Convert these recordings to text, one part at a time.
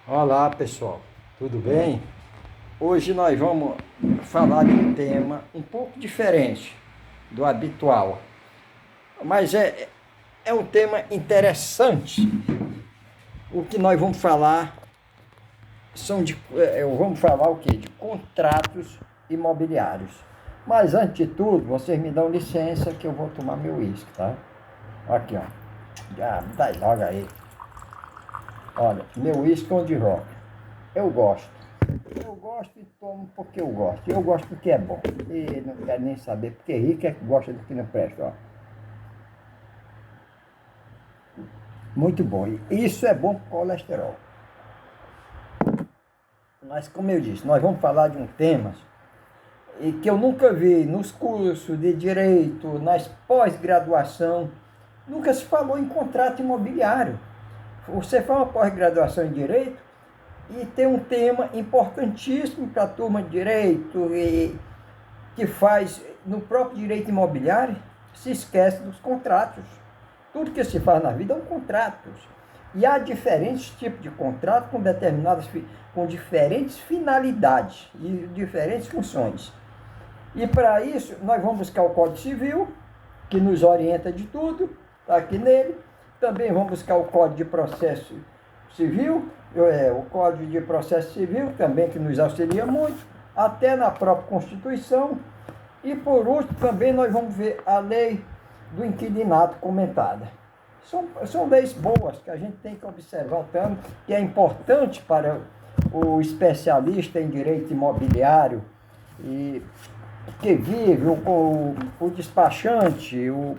Olá pessoal, tudo bem? Hoje nós vamos falar de um tema um pouco diferente do habitual, mas é um tema interessante. O que nós vamos falar vamos falar o quê? De contratos imobiliários. Mas antes de tudo, vocês me dão licença que eu vou tomar meu uísque, tá? Aqui, ó. Já, dá logo aí. Olha, meu uísque onde rock. Eu gosto. Eu gosto e tomo porque eu gosto. Eu gosto porque é bom. E não quero nem saber, porque rico é que gosta do que não presta, ó. Muito bom. E isso é bom para o colesterol. Mas, como eu disse, nós vamos falar de um tema que eu nunca vi nos cursos de direito, nas pós-graduação. Nunca se falou em contrato imobiliário. Você faz uma pós-graduação em direito e tem um tema importantíssimo para a turma de direito e que faz no próprio direito imobiliário, se esquece dos contratos. Tudo que se faz na vida é um contrato. E há diferentes tipos de contrato com diferentes finalidades e diferentes funções. E para isso, nós vamos buscar o Código Civil, que nos orienta de tudo, está aqui nele. Também vamos buscar o Código de Processo Civil, o Código de Processo Civil, também que nos auxilia muito, até na própria Constituição. E por último, também nós vamos ver a lei do inquilinato comentada. São leis boas que a gente tem que observar tanto, que é importante para o especialista em direito imobiliário, e que vive o despachante, o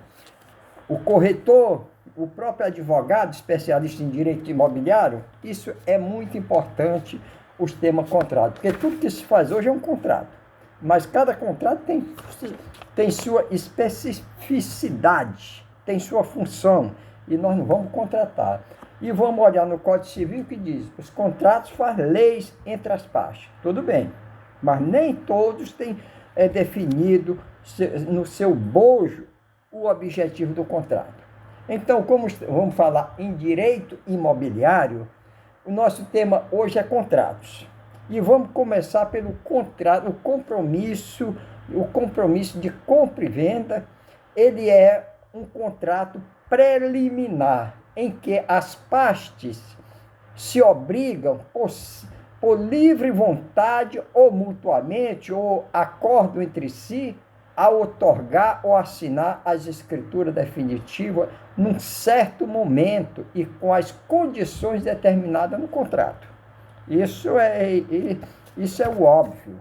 corretor, o próprio advogado especialista em direito imobiliário. Isso é muito importante, os temas contrato, porque tudo que se faz hoje é um contrato, mas cada contrato tem sua especificidade, tem sua função, e nós não vamos contratar. E vamos olhar no Código Civil que diz: os contratos fazem leis entre as partes. Tudo bem, mas nem todos têm definido no seu bojo o objetivo do contrato. Então, como vamos falar em direito imobiliário, o nosso tema hoje é contratos. E vamos começar pelo contrato, o compromisso de compra e venda. Ele é um contrato preliminar em que as partes se obrigam por livre vontade ou mutuamente, ou acordam entre si, a outorgar ou assinar as escrituras definitivas num certo momento e com as condições determinadas no contrato. Isso é o óbvio.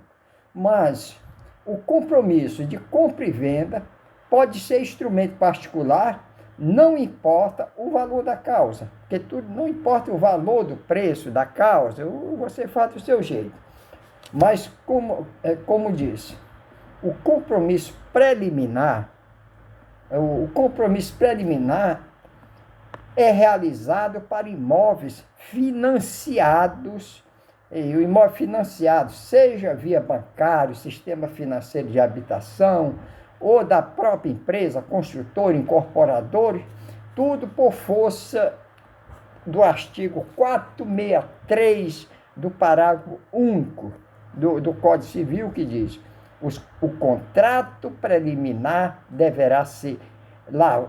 Mas o compromisso de compra e venda pode ser instrumento particular, não importa o valor da causa, porque tudo não importa o valor do preço da causa, você faz do seu jeito. Mas, como disse, o compromisso preliminar é realizado para imóveis financiados, e o imóvel financiado, seja via bancário, sistema financeiro de habitação, ou da própria empresa, construtor, incorporador, tudo por força do artigo 463 do parágrafo único do Código Civil, que diz: o contrato preliminar deverá ser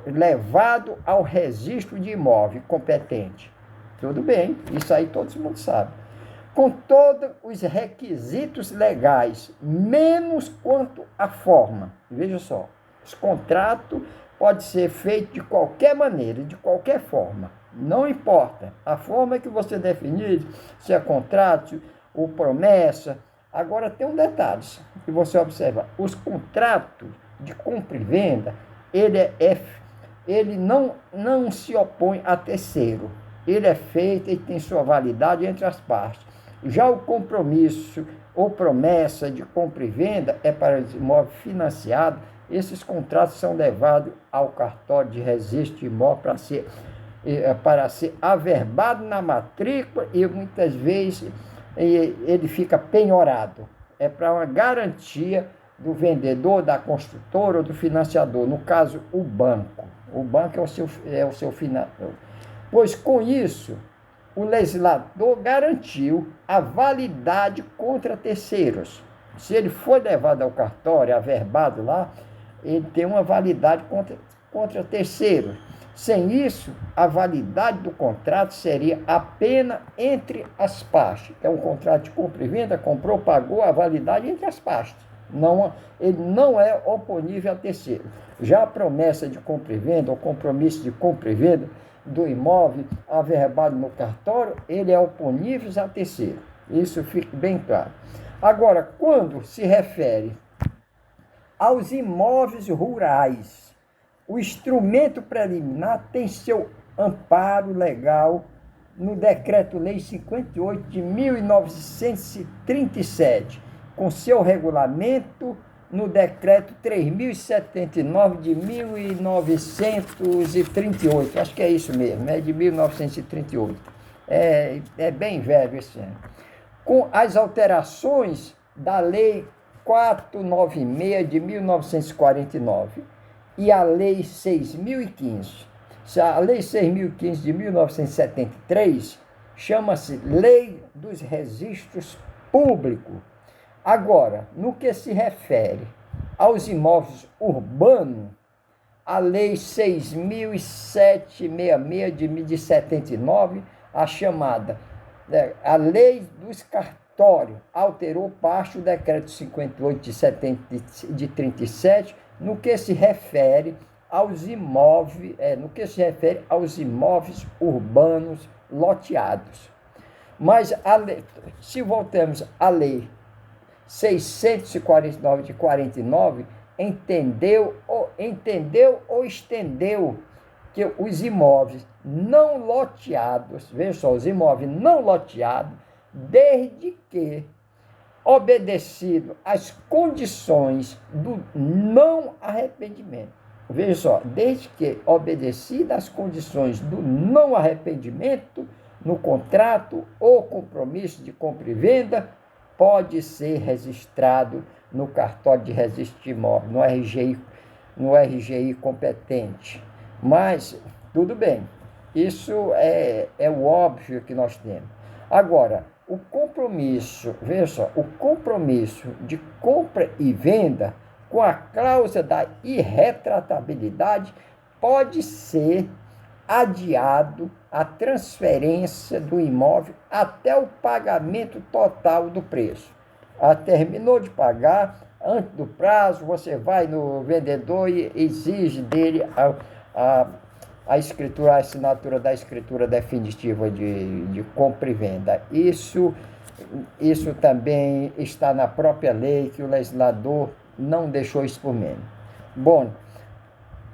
levado ao registro de imóvel competente. Tudo bem, isso aí todo mundo sabe. Com todos os requisitos legais, menos quanto à forma. Veja só, esse contrato pode ser feito de qualquer maneira, de qualquer forma. Não importa. A forma que você definir, se é contrato ou promessa. Agora tem um detalhe que você observa: os contratos de compra e venda, ele não se opõe a terceiro. Ele é feito e tem sua validade entre as partes. Já o compromisso ou promessa de compra e venda é para os imóveis financiados. Esses contratos são levados ao cartório de registro de imóvel para ser averbado na matrícula, e muitas vezes ele fica penhorado. É para uma garantia do vendedor, da construtora ou do financiador, no caso, o banco. O banco é o seu financiador. Pois com isso, o legislador garantiu a validade contra terceiros. Se ele for levado ao cartório, averbado lá, ele tem uma validade contra terceiros. Sem isso, a validade do contrato seria apenas entre as partes. É um contrato de compra e venda, comprou, pagou, a validade entre as partes. Não, ele não é oponível a terceiro. Já a promessa de compra e venda, ou compromisso de compra e venda do imóvel averbado no cartório, ele é oponível a terceiro. Isso fica bem claro. Agora, quando se refere aos imóveis rurais, o instrumento preliminar tem seu amparo legal no Decreto-Lei 58 de 1937, com seu regulamento no Decreto 3079 de 1938. Acho que é isso mesmo, é de 1938. É bem velho esse ano. Com as alterações da Lei 496 de 1949 e a Lei 6.015. A Lei 6.015 de 1973 chama-se Lei dos Registros Públicos. Agora, no que se refere aos imóveis urbanos, a Lei 6.766 de 79, a chamada a Lei dos Cartórios, alterou parte do Decreto 58 de 37, no que se refere aos imóveis, urbanos loteados. Mas se voltamos à Lei 649 de 49, entendeu ou estendeu que os imóveis não loteados, veja só, os imóveis não loteados, desde que obedecido às condições do não arrependimento. Veja só, desde que obedecido às condições do não arrependimento no contrato ou compromisso de compra e venda, pode ser registrado no cartório de registro de imóvel, no RGI competente. Mas, tudo bem, isso é o óbvio que nós temos. Agora, o compromisso, veja só, o compromisso de compra e venda com a cláusula da irretratabilidade pode ser adiado a transferência do imóvel até o pagamento total do preço. Terminou de pagar, antes do prazo, você vai no vendedor e exige dele a escritura, a assinatura da escritura definitiva de compra e venda. Isso também está na própria lei, que o legislador não deixou isso por menos. Bom,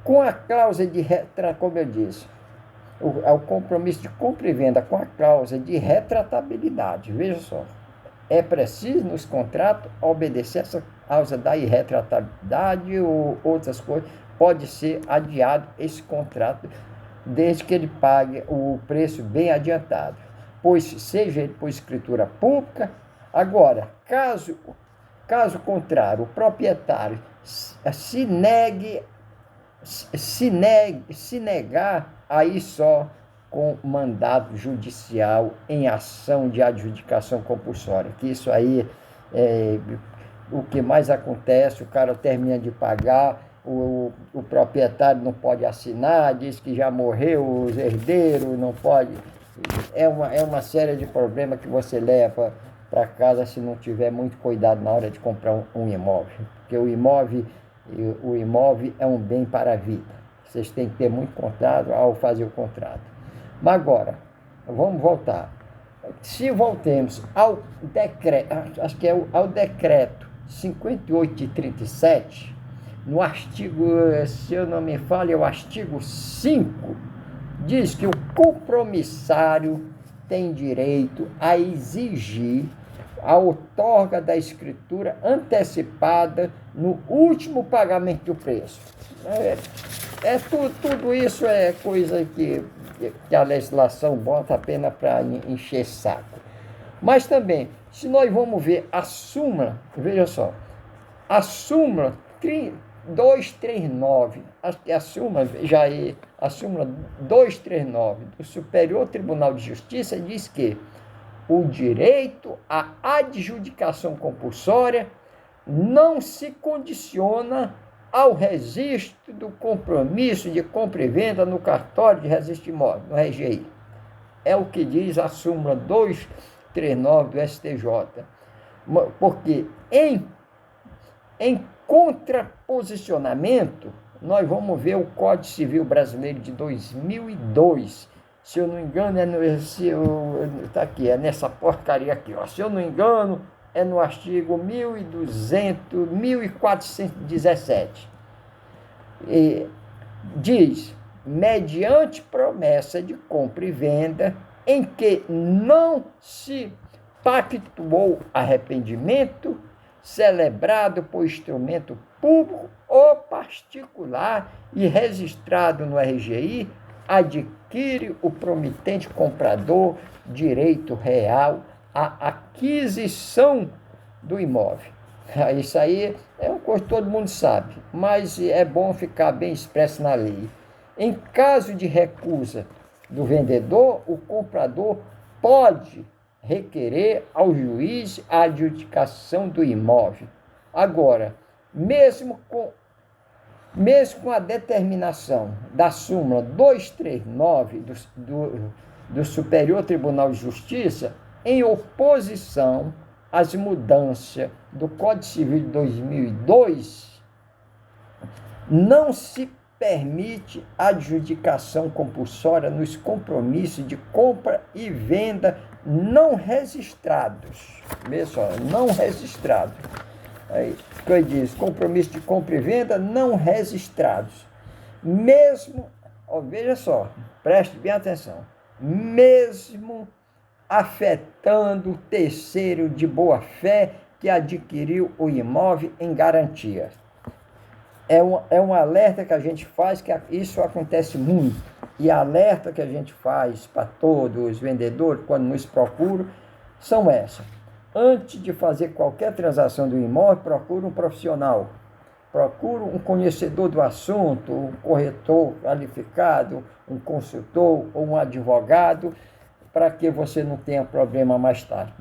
com a cláusula de como eu disse, o compromisso de compra e venda com a cláusula de retratabilidade, veja só, é preciso nos contratos obedecer essa cláusula da irretratabilidade ou outras coisas, pode ser adiado esse contrato, desde que ele pague o preço bem adiantado, pois seja ele por escritura pública. Agora, caso contrário, o proprietário se negar, aí só com mandado judicial em ação de adjudicação compulsória, que isso aí é o que mais acontece. O cara termina de pagar, o proprietário não pode assinar, diz que já morreu, os herdeiros não pode. É uma série de problemas que você leva para casa se não tiver muito cuidado na hora de comprar um imóvel, porque o imóvel é um bem para a vida. Vocês têm que ter muito contrato ao fazer o contrato. Mas agora, vamos voltar. Se voltemos ao decreto, acho que é ao decreto 58 de 37, no artigo, se eu não me falo, é o artigo 5, diz que o compromissário tem direito a exigir a outorga da escritura antecipada no último pagamento do preço. Tudo isso é coisa que a legislação bota apenas para encher saco. Mas também, se nós vamos ver a súmula, veja só, a súmula 239, acho que a súmula, já é a súmula 239 do Superior Tribunal de Justiça diz que o direito à adjudicação compulsória não se condiciona ao registro do compromisso de compra e venda no cartório de registro imóvel, no RGI. É o que diz a súmula 239 do STJ. Porque em contraposicionamento, nós vamos ver o Código Civil Brasileiro de 2002. Se eu não engano, tá aqui, é nessa porcaria aqui, ó. Se eu não engano, é no artigo 1417. E diz, mediante promessa de compra e venda, em que não se pactuou arrependimento, celebrado por instrumento público ou particular e registrado no RGI, adquire o promitente comprador direito real à aquisição do imóvel. Isso aí é uma coisa que todo mundo sabe, mas é bom ficar bem expresso na lei. Em caso de recusa do vendedor, o comprador pode requerer ao juiz a adjudicação do imóvel. Agora, mesmo com a determinação da súmula 239 do Superior Tribunal de Justiça, em oposição às mudanças do Código Civil de 2002, não se permite adjudicação compulsória nos compromissos de compra e venda não registrados. Veja só, não registrados. Aí, que eu disse, compromisso de compra e venda não registrados. Mesmo, veja só, preste bem atenção, mesmo afetando o terceiro de boa-fé que adquiriu o imóvel em garantia. É um alerta que a gente faz, que isso acontece muito. E alerta que a gente faz para todos os vendedores, quando nos procuram, são essas. Antes de fazer qualquer transação do imóvel, procure um profissional. Procure um conhecedor do assunto, um corretor qualificado, um consultor ou um advogado, para que você não tenha problema mais tarde.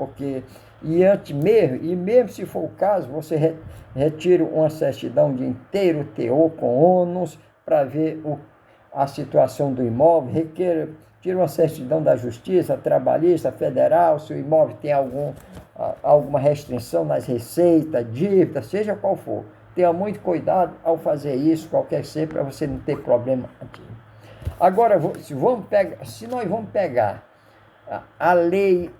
Mesmo se for o caso, você retira uma certidão de inteiro teor com ônus para ver a situação do imóvel, tira uma certidão da Justiça Trabalhista Federal, se o imóvel tem alguma restrição nas receitas, dívida, seja qual for. Tenha muito cuidado ao fazer isso, qualquer ser, para você não ter problema aqui. Agora, se nós vamos pegar a Lei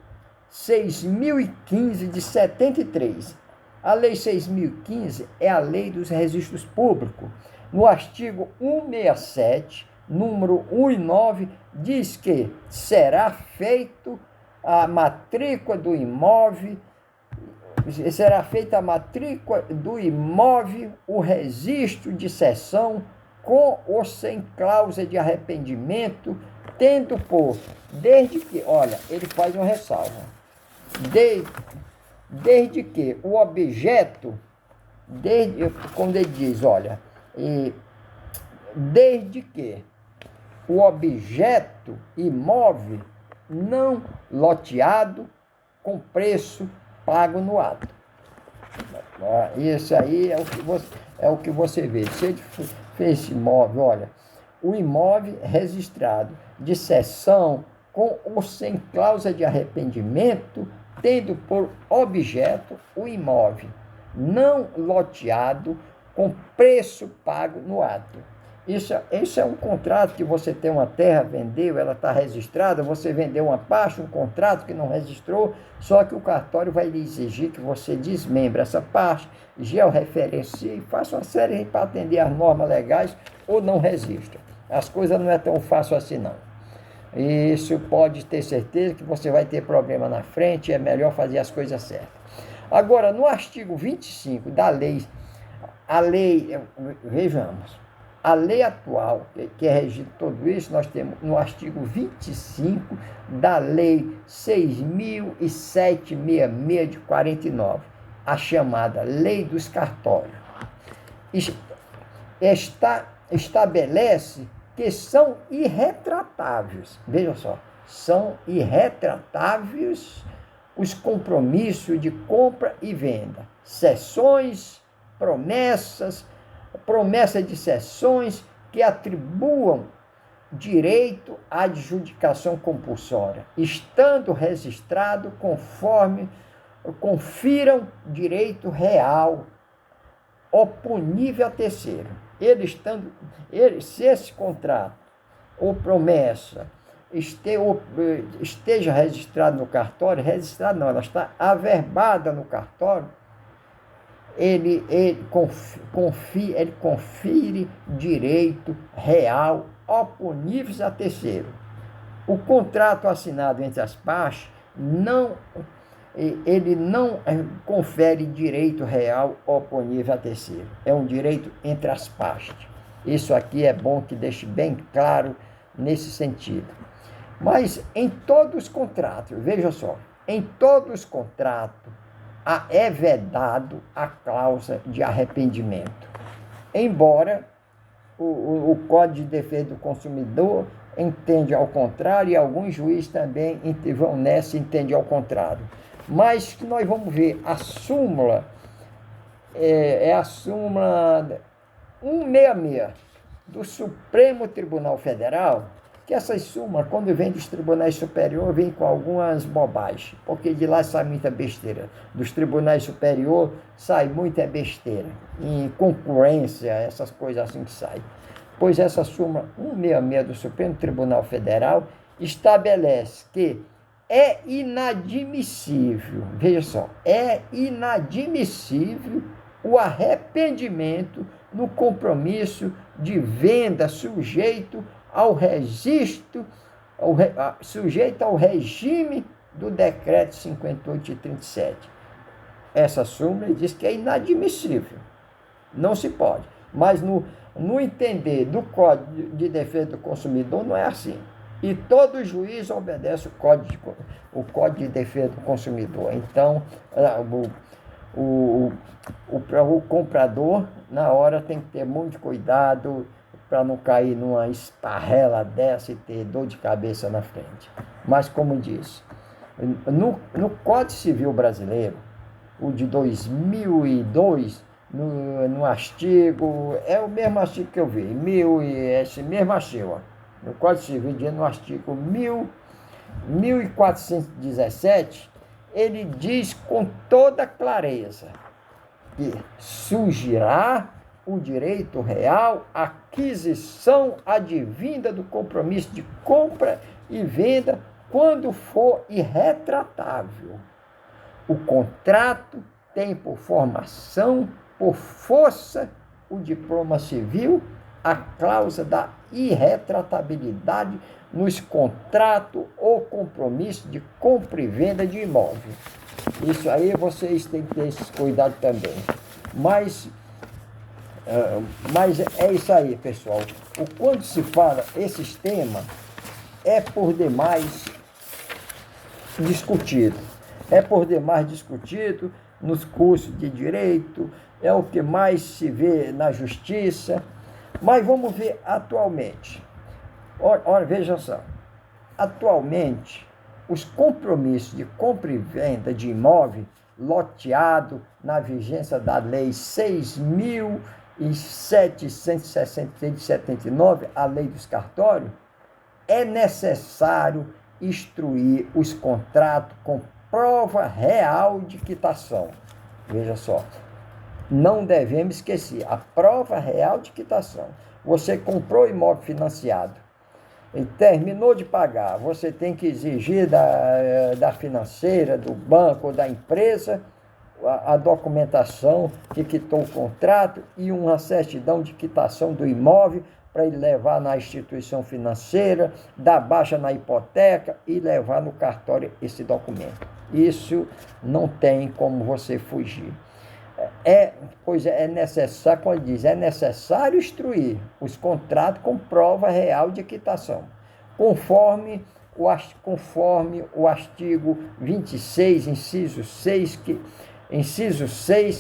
6.015 de 73, a Lei 6.015 é a Lei dos Registros Públicos. No artigo 167, número 1 e 9, diz que será feito a matrícula do imóvel, o registro de cessão com ou sem cláusula de arrependimento, tendo por, desde que, olha, ele faz uma ressalva, desde que o objeto, quando ele diz, olha, desde que o objeto imóvel não loteado com preço pago no ato. Isso aí é o que você vê. Se ele fez esse imóvel, olha, o imóvel registrado de cessão com ou sem cláusula de arrependimento, tendo por objeto o imóvel não loteado com preço pago no ato. Isso é um contrato que você tem uma terra, vendeu, ela está registrada, você vendeu uma parte, um contrato que não registrou, só que o cartório vai lhe exigir que você desmembre essa parte, georreferencie, faça uma série para atender às normas legais ou não registra. As coisas não é tão fácil assim, não. Isso pode ter certeza que você vai ter problema na frente, é melhor fazer as coisas certas. Agora, no artigo 25 da lei, vejamos, a lei atual, que é regido tudo isso, nós temos no artigo 25 da lei 6.766 de 49, a chamada lei dos cartórios. estabelece que são irretratáveis. Veja só, são irretratáveis os compromissos de compra e venda, cessões, promessa de cessões que atribuam direito à adjudicação compulsória, estando registrado conforme confiram direito real oponível a terceiro. Se esse contrato ou promessa esteja registrado no cartório, registrado não, ela está averbada no cartório, ele confere direito real oponíveis a terceiro. O contrato assinado entre as partes ele não confere direito real oponível a terceiro. É um direito entre as partes. Isso aqui é bom que deixe bem claro nesse sentido. Mas em todos os contratos, veja só, em todos os contratos é vedado a cláusula de arrependimento. Embora o Código de Defesa do Consumidor entende ao contrário e alguns juízes também vão nessa e entendem ao contrário. Mas nós vamos ver a súmula, é a súmula 166 do Supremo Tribunal Federal, que essas súmulas, quando vem dos tribunais superiores, vem com algumas bobagens, porque de lá sai muita besteira. Dos tribunais superiores sai muita besteira, em concorrência, essas coisas assim que saem. Pois essa súmula 166 do Supremo Tribunal Federal estabelece que é inadmissível, veja só, é inadmissível o arrependimento no compromisso de venda sujeito ao registro, sujeito ao regime do decreto 58 de 37. Essa súmula diz que é inadmissível, não se pode. Mas no entender do Código de Defesa do Consumidor não é assim. E todo juiz obedece o Código de Defesa do Consumidor. Então, o comprador, na hora, tem que ter muito cuidado para não cair numa esparrela dessa e ter dor de cabeça na frente. Mas, como disse, no Código Civil Brasileiro, o de 2002, no artigo, é o mesmo artigo que eu vi, esse mesmo artigo, ó, no Código Civil, no artigo 1417, ele diz com toda clareza que surgirá o direito real à aquisição advinda do compromisso de compra e venda quando for irretratável. O contrato tem por formação, por força, o diploma civil, a cláusula da irretratabilidade nos contratos ou compromisso de compra e venda de imóvel. Isso aí vocês têm que ter esse cuidado também. Mas é isso aí, pessoal. Quando se fala esses temas, é por demais discutido. É por demais discutido nos cursos de direito, é o que mais se vê na justiça. Mas vamos ver atualmente. Olha, veja só. Atualmente, os compromissos de compra e venda de imóvel loteado na vigência da Lei 6.763 de 79, a Lei dos Cartórios, é necessário instruir os contratos com prova real de quitação. Veja só. Não devemos esquecer a prova real de quitação. Você comprou imóvel financiado e terminou de pagar, você tem que exigir da financeira, do banco ou da empresa a documentação que quitou o contrato e uma certidão de quitação do imóvel para ele levar na instituição financeira, dar baixa na hipoteca e levar no cartório esse documento. Isso não tem como você fugir. Pois é necessário, quando diz, é necessário instruir os contratos com prova real de quitação, conforme o artigo 26, inciso 6,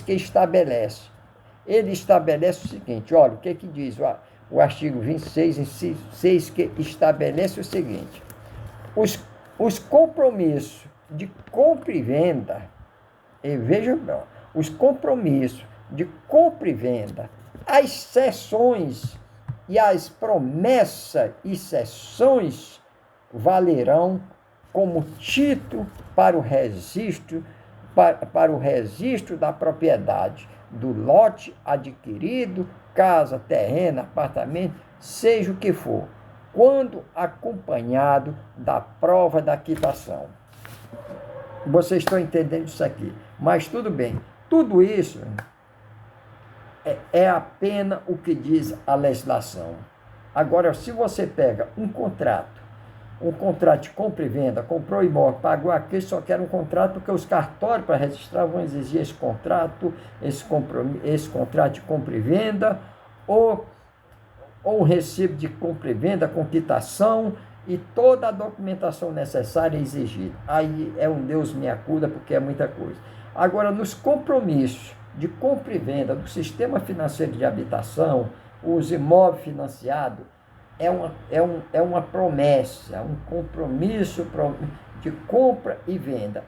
que estabelece. ele estabelece o seguinte, olha, o que que diz o artigo 26, inciso 6, que estabelece o seguinte: os compromissos de compra e venda, e veja bem, os compromissos de compra e venda, as cessões e as promessas e cessões valerão como título para o registro, para o registro da propriedade do lote adquirido, casa, terreno, apartamento, seja o que for, quando acompanhado da prova da quitação. Vocês estão entendendo isso aqui? Mas tudo bem, tudo isso é apenas o que diz a legislação. Agora, se você pega um contrato de compra e venda, comprou imóvel, pagou aqui, só quer um contrato, porque os cartórios para registrar vão exigir esse contrato, esse contrato de compra e venda, ou um recibo de compra e venda com quitação e toda a documentação necessária exigida. Aí é um Deus me acuda, porque é muita coisa. Agora, nos compromissos de compra e venda do sistema financeiro de habitação, os imóveis financiados, é uma promessa, um compromisso de compra e venda.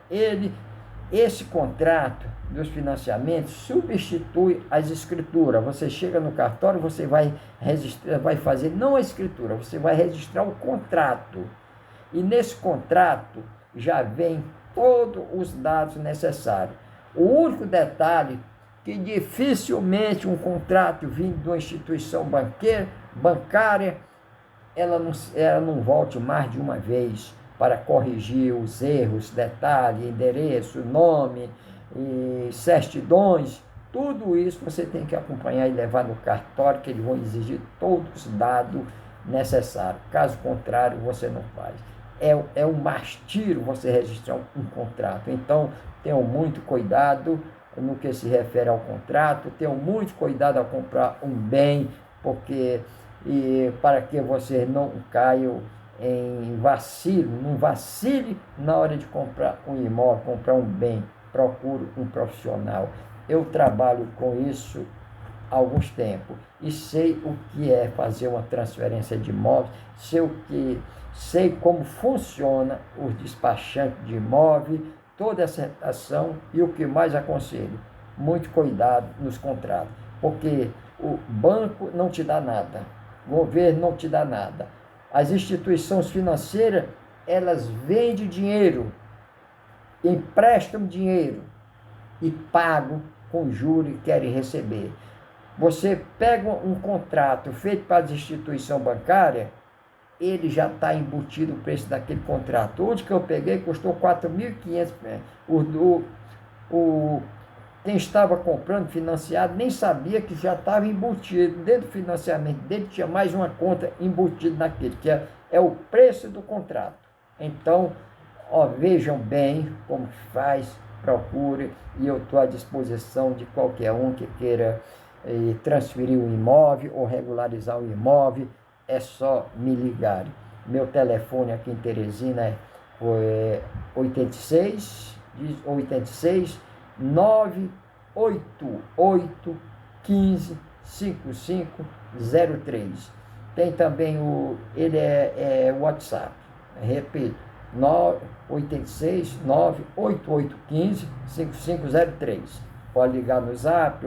Esse contrato dos financiamentos substitui as escrituras. Você chega no cartório, você vai registrar, vai fazer não a escritura, você vai registrar o contrato. E nesse contrato já vem todos os dados necessários. O único detalhe que dificilmente um contrato vindo de uma instituição bancária, ela não volte mais de uma vez para corrigir os erros, detalhe, endereço, nome, e certidões. Tudo isso você tem que acompanhar e levar no cartório, que eles vão exigir todos os dados necessários. Caso contrário, você não faz. É um martírio você registrar um contrato. Então, tenham muito cuidado no que se refere ao contrato, tenham muito cuidado ao comprar um bem, para que você não caia em vacilo, não vacile na hora de comprar um imóvel, comprar um bem. Procure um profissional. Eu trabalho com isso há alguns tempos e sei o que é fazer uma transferência de imóveis, sei como funciona os despachantes de imóveis, toda essa ação, e o que mais aconselho, muito cuidado nos contratos, porque o banco não te dá nada, o governo não te dá nada, as instituições financeiras, elas vendem dinheiro, emprestam dinheiro e pagam com juros e querem receber. Você pega um contrato feito para a instituição bancária, ele já está embutido o preço daquele contrato. Onde que eu peguei custou R$4.500. Quem estava comprando financiado nem sabia que já estava embutido. Dentro do financiamento dele tinha mais uma conta embutida naquele, que é o preço do contrato. Então, vejam bem como faz, procure, e eu estou à disposição de qualquer um que queira transferir um imóvel ou regularizar um imóvel. É só me ligar. Meu telefone aqui em Teresina é 86 988 15 5503. Tem também ele é WhatsApp. Repito, 86 988 15 5503. Pode ligar no Zap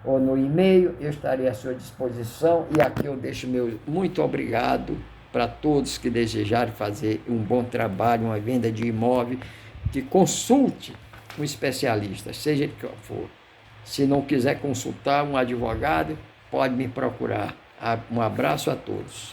ou no e-mail, eu estarei à sua disposição. E aqui eu deixo meu muito obrigado para todos que desejarem fazer um bom trabalho, uma venda de imóvel, que consulte um especialista, seja ele que for. Se não quiser consultar um advogado, pode me procurar. Um abraço a todos.